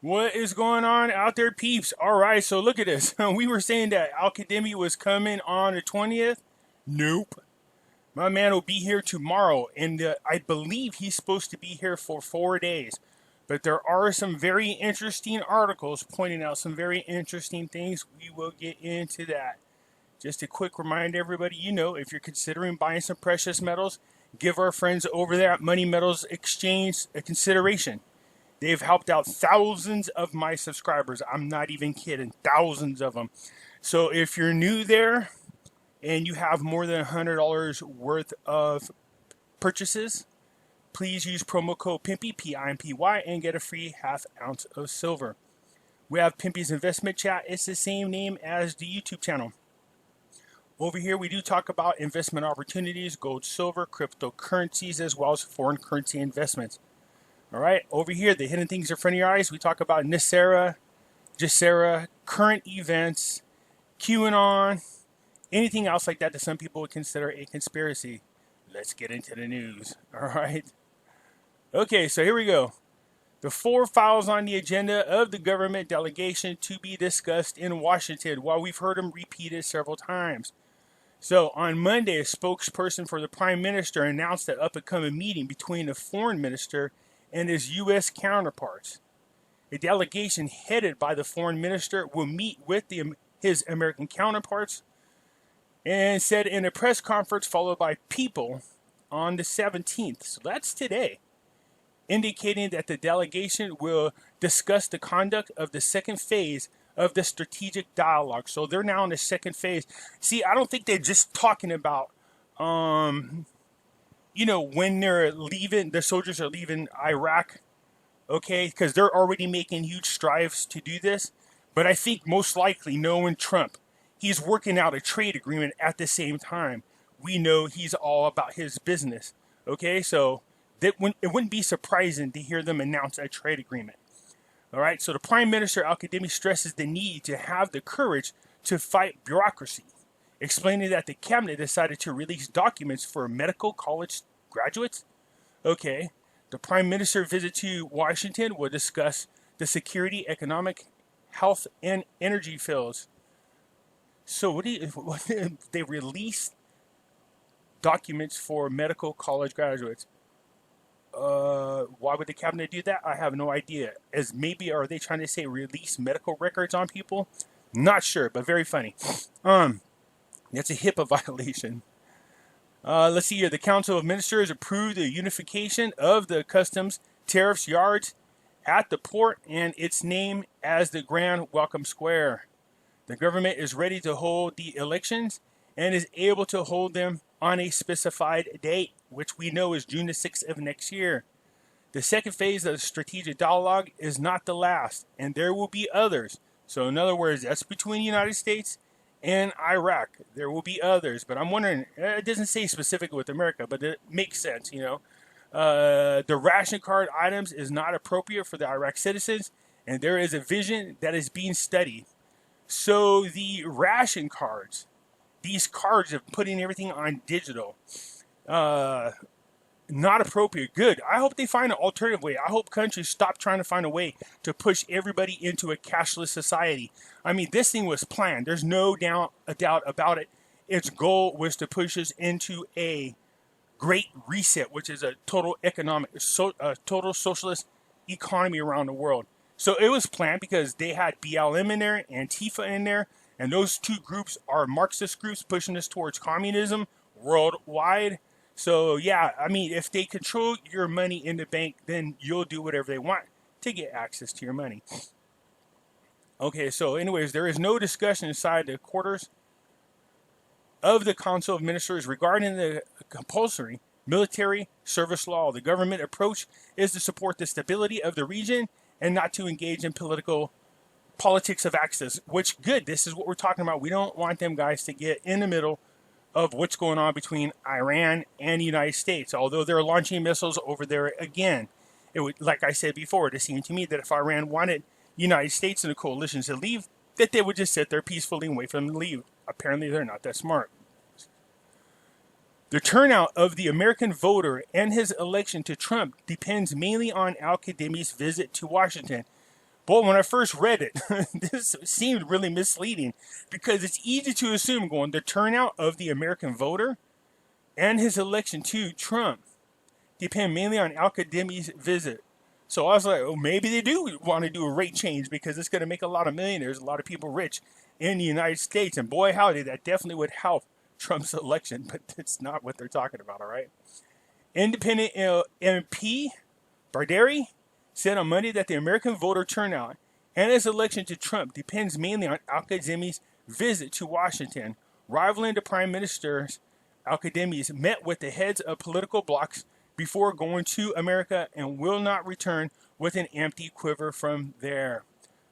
What is going on out there, peeps? All right, so look at this. We were saying that Al was coming on the 20th. Nope. My man will be here tomorrow, and I believe he's supposed to be here for 4 days. But there are some very interesting articles pointing out some very interesting things. We will get into that. Just a quick reminder, everybody, if you're considering buying some precious metals, give our friends over there at Money Metals Exchange a consideration. They've helped out thousands of my subscribers. I'm not even kidding. Thousands of them. So if you're new there and you have more than $100 worth of purchases, please use promo code Pimpy, P-I-M-P-Y, and get a free ½ ounce of silver. We have Pimpy's Investment Chat. It's the same name as the YouTube channel. Over here, we do talk about investment opportunities, gold, silver, cryptocurrencies, as well as foreign currency investments. All right, over here, the hidden things in front of your eyes. We talk about NESARA, Gesara, current events, QAnon, anything else like that some people would consider a conspiracy. Let's get into the news. All right. Okay, so here we go. The 4 files on the agenda of the government delegation to be discussed in Washington. While we've heard them repeated several times. So on Monday, a spokesperson for the Prime Minister announced the up-and-coming meeting between the Foreign Minister and his U.S. counterparts. A delegation headed by the Foreign Minister will meet with his American counterparts, and said in a press conference followed by People on the 17th, so that's today, indicating that the delegation will discuss the conduct of the second phase of the strategic dialogue. So they're now in the second phase. See, I don't think they're just talking about when they're leaving, the soldiers are leaving Iraq, okay, because they're already making huge strides to do this. But I think most likely, knowing Trump, he's working out a trade agreement at the same time. We know he's all about his business, okay? So it wouldn't be surprising to hear them announce a trade agreement. All right, so the Prime Minister, Al-Kadhimi, stresses the need to have the courage to fight bureaucracy, explaining that the cabinet decided to release documents for medical college graduates. Okay, the Prime Minister's visit to Washington will discuss the security, economic, health, and energy fields. So they released documents for medical college graduates. Why would the cabinet do that? I have no idea. As maybe are they trying to say release medical records on people? Not sure, but very funny. That's a HIPAA violation. Let's see here. The Council of Ministers approved the unification of the customs tariffs yards at the port and its name as the Grand Welcome Square. The government is ready to hold the elections and is able to hold them on a specified date, which we know is June the 6th of next year. The second phase of the strategic dialogue is not the last, and there will be others. So in other words, that's between the United States and Iraq. There will be others, but I'm wondering, it doesn't say specifically with America, but it makes sense, The ration card items is not appropriate for the Iraq citizens, and there is a vision that is being studied. So the ration cards, these cards of putting everything on digital, not appropriate. Good. I hope they find an alternative way. I hope countries stop trying to find a way to push everybody into a cashless society. I mean, this thing was planned. There's no doubt about it. Its goal was to push us into a great reset, which is a total total socialist economy around the world. So it was planned because they had BLM in there, Antifa in there, and those two groups are Marxist groups pushing us towards communism worldwide. So yeah, I mean, if they control your money in the bank, then you'll do whatever they want to get access to your money. Okay, so anyways, there is no discussion inside the quarters of the Council of Ministers regarding the compulsory military service law. The government approach is to support the stability of the region and not to engage in politics of access, which good. This is what we're talking about. We don't want them guys to get in the middle of what's going on between Iran and the United States. Although they're launching missiles over there again, it would, like I said before, it seemed to me that if Iran wanted the United States and the coalition to leave, that they would just sit there peacefully and wait for them to leave. Apparently, they're not that smart. The turnout of the American voter and his election to Trump depends mainly on Al-Kadhimi's visit to Washington, But when I first read it, this seemed really misleading because it's easy to assume going the turnout of the American voter and his election to Trump depend mainly on Al-Kadhimi's visit. So I was like, oh, maybe they do want to do a rate change because it's going to make a lot of millionaires, a lot of people rich in the United States. And boy, howdy, that definitely would help Trump's election, but it's not what they're talking about, all right? Independent MP Barderi said on Monday that the American voter turnout and his election to Trump depends mainly on Al-Kadhimi's visit to Washington. Rivaling the Prime Minister's, Al-Kadhimi's met with the heads of political blocs before going to America and will not return with an empty quiver from there.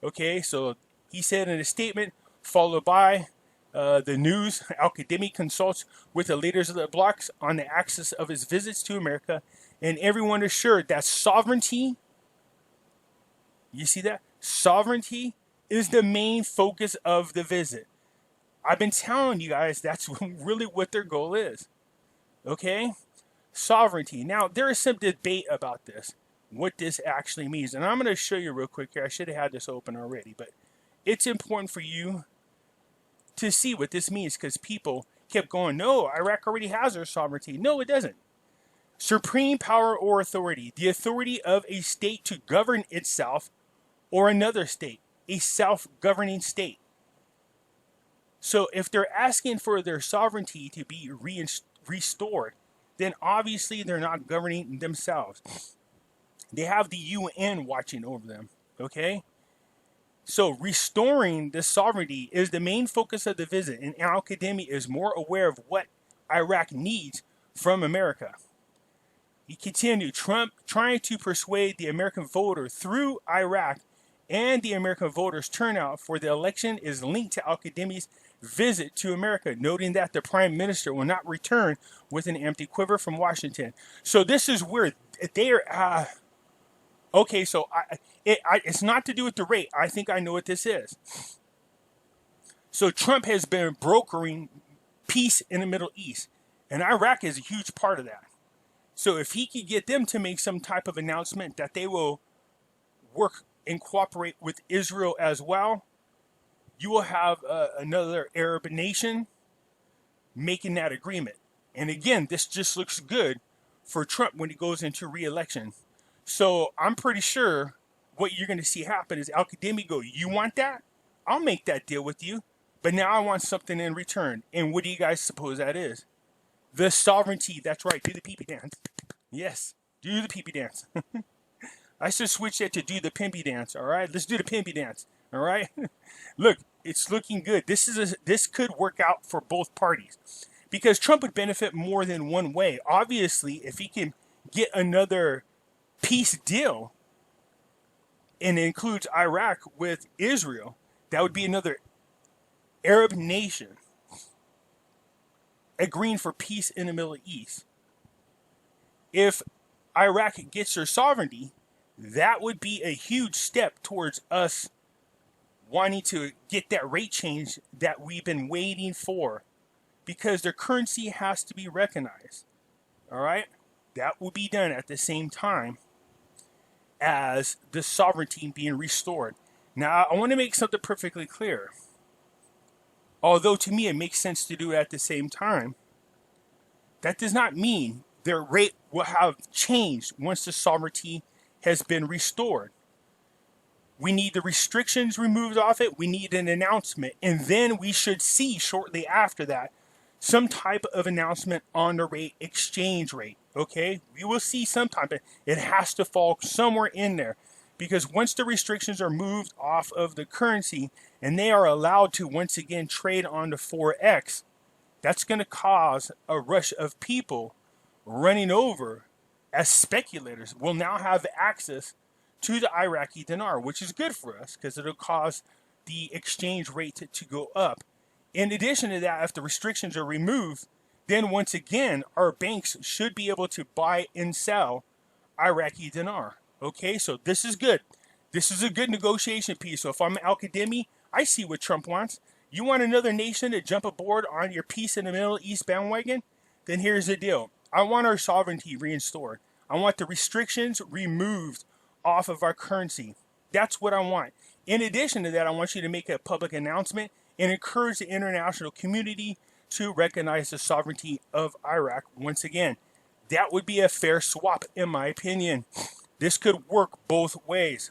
Okay, so he said in a statement, followed by the news, Al-Kadhimi consults with the leaders of the blocs on the axis of his visits to America, and everyone assured that sovereignty, you see that? Sovereignty is the main focus of the visit. I've been telling you guys that's really what their goal is. Okay? Sovereignty. Now, there is some debate about this, what this actually means. And I'm going to show you real quick here. I should have had this open already, but it's important for you to see what this means because people kept going, no, Iraq already has their sovereignty. No, it doesn't. Supreme power or authority, the authority of a state to govern itself or another state, a self-governing state. So if they're asking for their sovereignty to be restored, then obviously they're not governing themselves. They have the UN watching over them, okay? So restoring the sovereignty is the main focus of the visit, and Al-Kadhimi is more aware of what Iraq needs from America. He continued, Trump trying to persuade the American voter through Iraq and the American voters' turnout for the election is linked to Al-Kadhimi's visit to America, noting that the Prime Minister will not return with an empty quiver from Washington. So this is where they are. Okay, so it's not to do with the rate. I think I know what this is. So Trump has been brokering peace in the Middle East, and Iraq is a huge part of that. So if he could get them to make some type of announcement that they will work and cooperate with Israel as well, you will have another Arab nation making that agreement. And again, this just looks good for Trump when he goes into re-election. So I'm pretty sure what you're going to see happen is Al-Kadhimi go, you want that? I'll make that deal with you. But now I want something in return. And what do you guys suppose that is? The sovereignty. That's right. Do the Pimpy dance. Yes. Do the Pimpy dance. I should switch it to do the Pimpy dance. All right. Let's do the Pimpy dance. All right. Look, it's looking good. This could work out for both parties because Trump would benefit more than one way. Obviously, if he can get another peace deal and it includes Iraq with Israel, that would be another Arab nation agreeing for peace in the Middle East. If Iraq gets their sovereignty, that would be a huge step towards us wanting to get that rate change that we've been waiting for because their currency has to be recognized. All right? That will be done at the same time as the sovereignty being restored. Now, I want to make something perfectly clear. Although to me it makes sense to do it at the same time, that does not mean their rate will have changed once the sovereignty has been restored. We need the restrictions removed off it. We need an announcement. And then we should see shortly after that some type of announcement on the rate exchange rate. Okay? We will see sometime, but it has to fall somewhere in there. Because once the restrictions are moved off of the currency and they are allowed to once again trade on the Forex, that's going to cause a rush of people running over as speculators will now have access to the Iraqi dinar, which is good for us because it'll cause the exchange rate to go up. In addition to that, if the restrictions are removed, then once again, our banks should be able to buy and sell Iraqi dinar. Okay, so this is good. This is a good negotiation piece. So if I'm Al-Kadhimi, I see what Trump wants. You want another nation to jump aboard on your peace in the Middle East bandwagon? Then here's the deal. I want our sovereignty restored. I want the restrictions removed off of our currency. That's what I want. In addition to that, I want you to make a public announcement and encourage the international community to recognize the sovereignty of Iraq once again. That would be a fair swap, in my opinion. This could work both ways.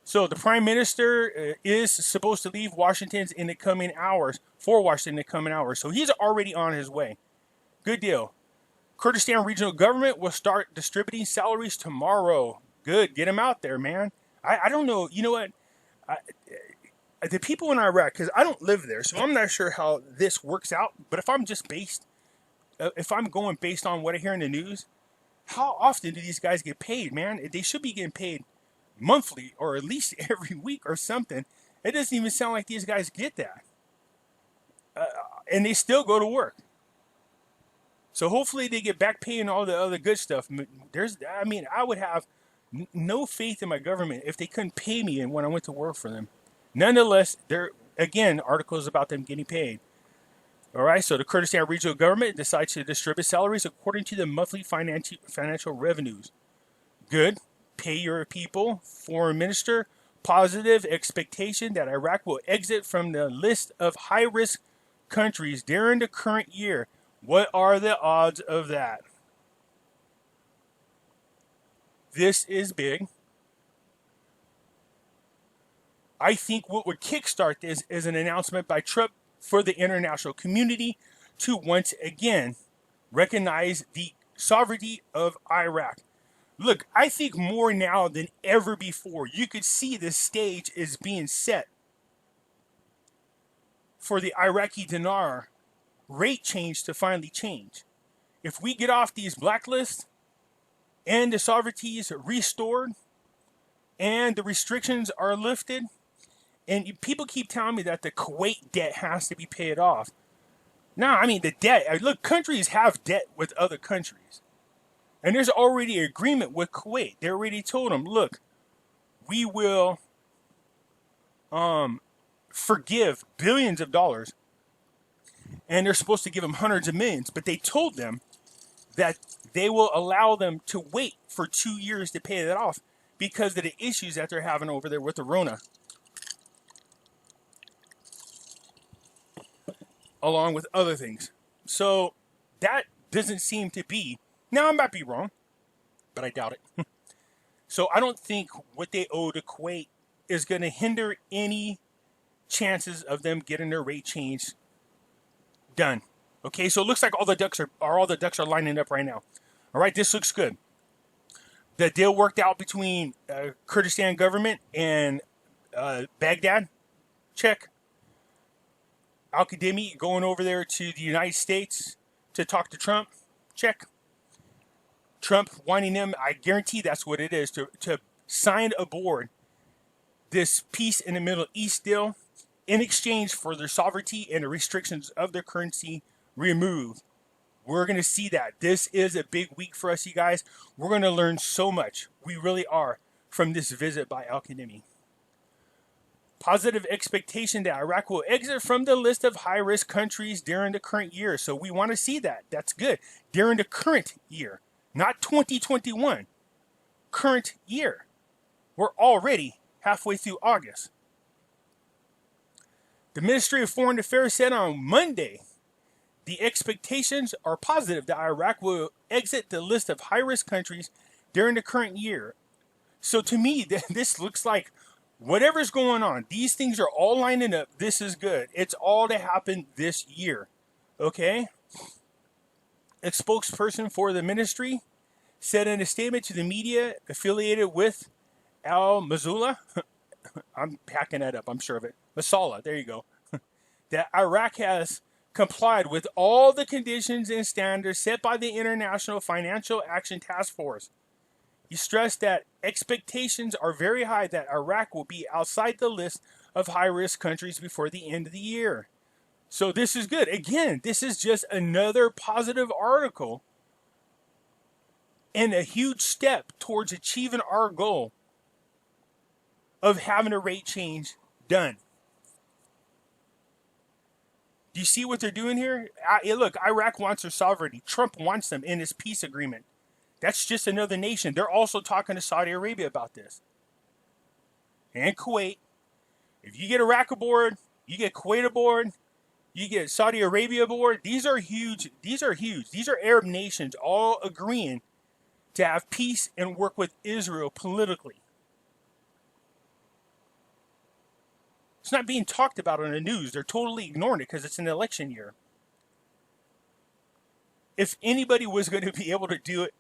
So the Prime Minister is supposed to leave Washington in the coming hours, for Washington in the coming hours. So he's already on his way. Good deal. Kurdistan Regional Government will start distributing salaries tomorrow. Good. Get them out there, man. I don't know. You know what? The people in Iraq, because I don't live there, so I'm not sure how this works out. But if I'm going based on what I hear in the news, how often do these guys get paid, man? They should be getting paid monthly or at least every week or something. It doesn't even sound like these guys get that. And they still go to work. So hopefully they get back pay and all the other good stuff. I would have no faith in my government if they couldn't pay me when I went to work for them. Nonetheless, there again articles about them getting paid. All right, so the Kurdistan Regional Government decides to distribute salaries according to the monthly financial revenues. Good. Pay your people. Foreign Minister. Positive expectation that Iraq will exit from the list of high-risk countries during the current year. What are the odds of that? This is big. I think what would kickstart this is an announcement by Trump for the international community to once again recognize the sovereignty of Iraq. Look, I think more now than ever before, you could see the stage is being set for the Iraqi Dinar rate change to finally change. If we get off these blacklists and the sovereignty is restored and the restrictions are lifted, and people keep telling me that the Kuwait debt has to be paid off. No, I mean the debt. Look, countries have debt with other countries. And there's already an agreement with Kuwait. They already told them, look, we will forgive billions of dollars. And they're supposed to give them hundreds of millions. But they told them that they will allow them to wait for 2 years to pay that off because of the issues that they're having over there with the Rona. Along with other things. So that doesn't seem to be, now I might be wrong, but I doubt it. So I don't think what they owe to Kuwait is going to hinder any chances of them getting their rate change done. Okay, so it looks like all the ducks are lining up right now. All right, this looks good. The deal worked out between Kurdistan government and Baghdad. Check. Al-Qademi going over there to the United States to talk to Trump. Check. Trump wanting them, I guarantee that's what it is, to sign aboard this peace in the Middle East deal in exchange for their sovereignty and the restrictions of their currency removed. We're going to see that. This is a big week for us, you guys. We're going to learn so much. We really are from this visit by Al-Qademi. Positive expectation that Iraq will exit from the list of high-risk countries during the current year. So we want to see that. That's good. During the current year, not 2021. Current year. We're already halfway through August. The Ministry of Foreign Affairs said on Monday, the expectations are positive that Iraq will exit the list of high-risk countries during the current year. So to me, this looks like whatever's going on, these things are all lining up. This is good. It's all to happen this year. Okay? A spokesperson for the ministry said in a statement to the media affiliated with Al-Mazula, I'm packing that up, I'm sure of it. Masala, there you go. That Iraq has complied with all the conditions and standards set by the International Financial Action Task Force. He stressed that expectations are very high that Iraq will be outside the list of high-risk countries before the end of the year. So this is good. Again, this is just another positive article and a huge step towards achieving our goal of having a rate change done. Do you see what they're doing here? Look, Iraq wants their sovereignty. Trump wants them in his peace agreement. That's just another nation. They're also talking to Saudi Arabia about this. and Kuwait. If you get Iraq aboard, you get Kuwait aboard, you get Saudi Arabia aboard. These are huge. These are huge. These are Arab nations all agreeing to have peace and work with Israel politically. It's not being talked about on the news. They're totally ignoring it because it's an election year. If anybody was going to be able to do it,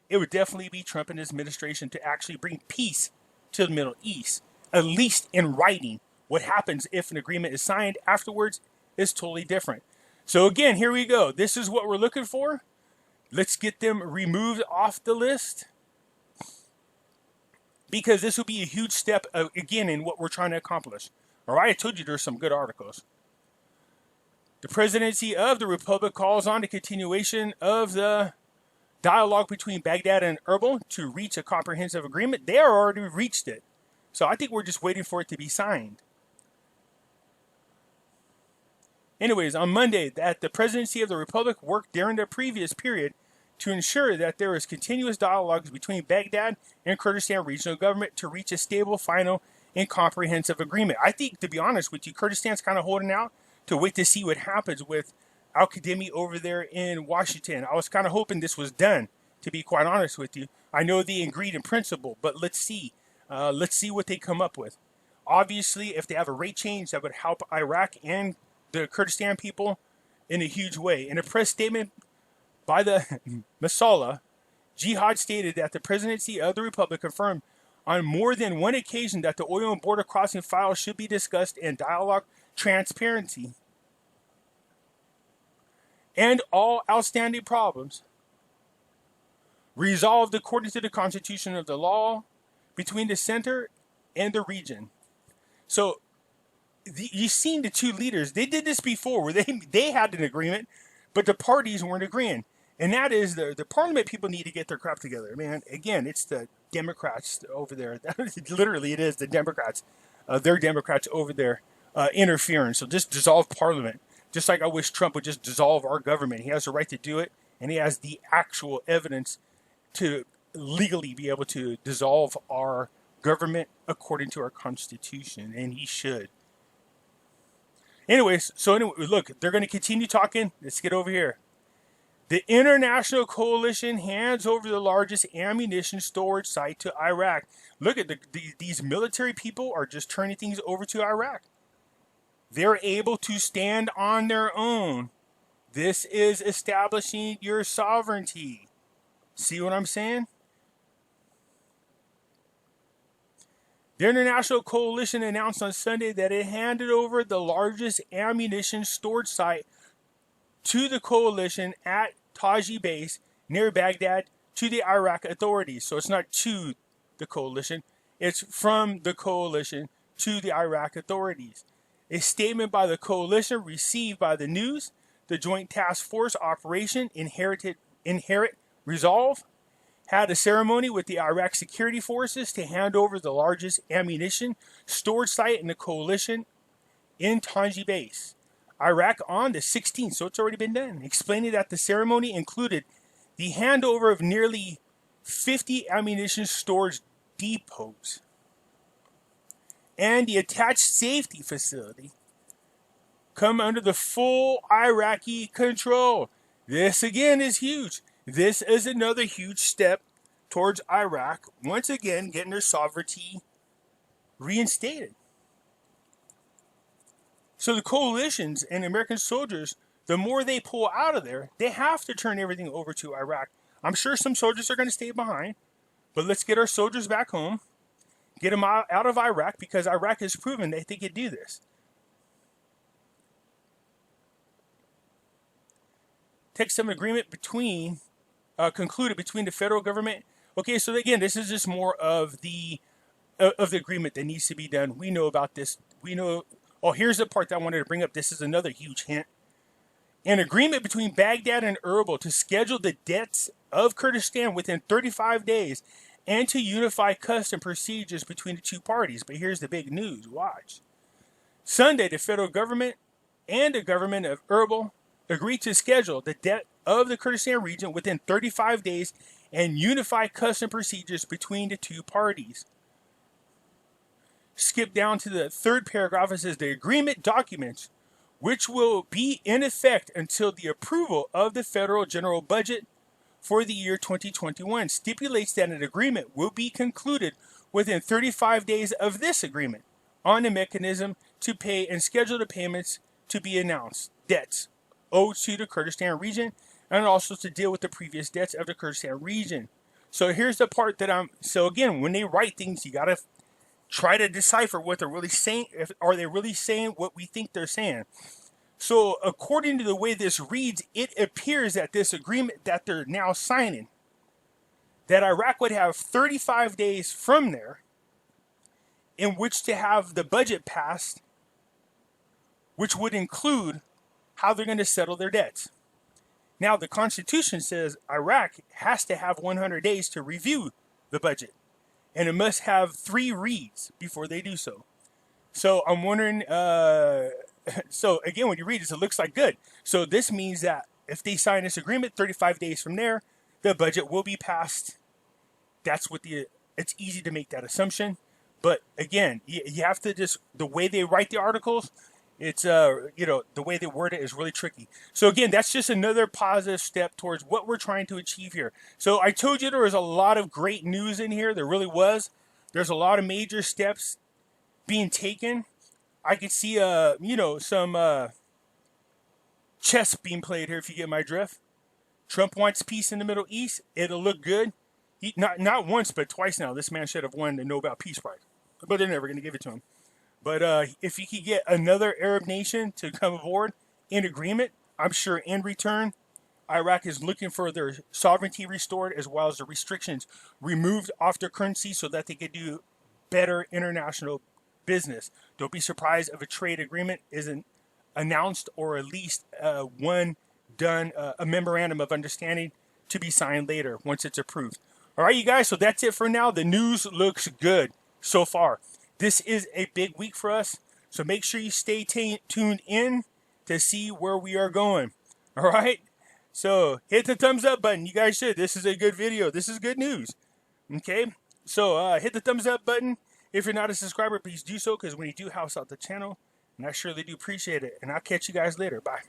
it would definitely be Trump and his administration to actually bring peace to the Middle East, at least in writing. What happens if an agreement is signed afterwards is totally different. So again, here we go. This is what we're looking for. Let's get them removed off the list, because this will be a huge step, again, in what we're trying to accomplish. All right, I told you there's some good articles. The presidency of the Republic calls on the continuation of the dialogue between Baghdad and Erbil to reach a comprehensive agreement. They already reached it. So I think we're just waiting for it to be signed. Anyways, on Monday, that the presidency of the Republic worked during the previous period to ensure that there is continuous dialogues between Baghdad and Kurdistan regional government to reach a stable, final, and comprehensive agreement. I think, to be honest with you, Kurdistan's kind of holding out to wait to see what happens with Al-Kadhimi over there in Washington. I was kind of hoping this was done, to be quite honest with you. I know they agreed in principle, but let's see. Let's see what they come up with. Obviously, if they have a rate change, that would help Iraq and the Kurdistan people in a huge way. In a press statement by the NESARA, Jihad stated that the presidency of the Republic confirmed on more than one occasion that the oil and border crossing files should be discussed in dialogue, transparency, and all outstanding problems resolved according to the constitution of the law between the center and the region. So you've seen the two leaders. They did this before where they had an agreement, but the parties weren't agreeing. And that is the parliament people need to get their crap together. Man, again, it's the Democrats over there. Literally, it is the Democrats. They're Democrats over there interfering. So just dissolve parliament. Just like I wish Trump would just dissolve our government. He has the right to do it, and he has the actual evidence to legally be able to dissolve our government according to our Constitution, and he should. Anyways, look, they're going to continue talking. Let's get over here. The international coalition hands over the largest ammunition storage site to Iraq. Look at these military people are just turning things over to Iraq. They're able to stand on their own. This is establishing your sovereignty. See what I'm saying? The international coalition announced on Sunday that it handed over the largest ammunition storage site to the coalition at Taji base near Baghdad to the Iraq authorities. So it's not to the coalition, it's from the coalition to the Iraq authorities. A statement by the coalition received by the news, the Joint Task Force Operation Inherent Resolve, had a ceremony with the Iraq security forces to hand over the largest ammunition storage site in the coalition in Taji base, Iraq on the 16th, so it's already been done, explaining that the ceremony included the handover of nearly 50 ammunition storage depots and the attached safety facility come under the full Iraqi control. This again is huge. This is another huge step towards Iraq once again getting their sovereignty reinstated. So the coalitions and American soldiers, the more they pull out of there, they have to turn everything over to Iraq. I'm sure some soldiers are going to stay behind, but let's get our soldiers back home, get them out of Iraq, because Iraq has proven that they can do this. Text of an agreement concluded between the federal government. Okay, so again, this is just more of the agreement that needs to be done. We know about this. We know. Oh, here's the part that I wanted to bring up. This is another huge hint. An agreement between Baghdad and Erbil to schedule the deaths of Kurdistan within 35 days and to unify custom procedures between the two parties. But here's the big news. Watch. Sunday, the federal government and the government of Erbil agreed to schedule the death of the Kurdistan region within 35 days and unify custom procedures between the two parties. skip down to the third paragraph. It says the agreement documents, which will be in effect until the approval of the federal general budget for the year 2021, stipulates that an agreement will be concluded within 35 days of this agreement on a mechanism to pay and schedule the payments to be announced, debts owed to the Kurdistan region, and also to deal with the previous debts of the Kurdistan region. So here's the part that so again, when they write things, you got to try to decipher what they're really saying. Are they really saying what we think they're saying? So according to the way this reads, it appears that this agreement that they're now signing, that Iraq would have 35 days from there in which to have the budget passed, which would include how they're going to settle their debts. Now, the Constitution says Iraq has to have 100 days to review the budget, and it must have 3 reads before they do so. So I'm wondering, so again, when you read this, it looks like good. So this means that if they sign this agreement, 35 days from there, the budget will be passed. That's what it's easy to make that assumption. But again, you have to just, the way they write the articles, it's, the way they word it is really tricky. So again, that's just another positive step towards what we're trying to achieve here. So I told you there was a lot of great news in here. There really was. There's a lot of major steps being taken. I could see, some chess being played here, if you get my drift. Trump wants peace in the Middle East. It'll look good. Not once, but twice now. This man should have won the Nobel Peace Prize. But they're never going to give it to him. But if he could get another Arab nation to come aboard in agreement, I'm sure in return, Iraq is looking for their sovereignty restored as well as the restrictions removed off their currency so that they could do better international business. Don't be surprised if a trade agreement isn't announced or at least one done, a memorandum of understanding to be signed later once it's approved. All right, you guys, so that's it for now. The news looks good so far. This is a big week for us, so make sure you stay tuned in to see where we are going. All right, so hit the thumbs up button. You guys should. This is a good video. This is good news. Okay, so hit the thumbs up button. If you're not a subscriber, please do so, because when you do, helps out the channel, and I surely do appreciate it. And I'll catch you guys later. Bye.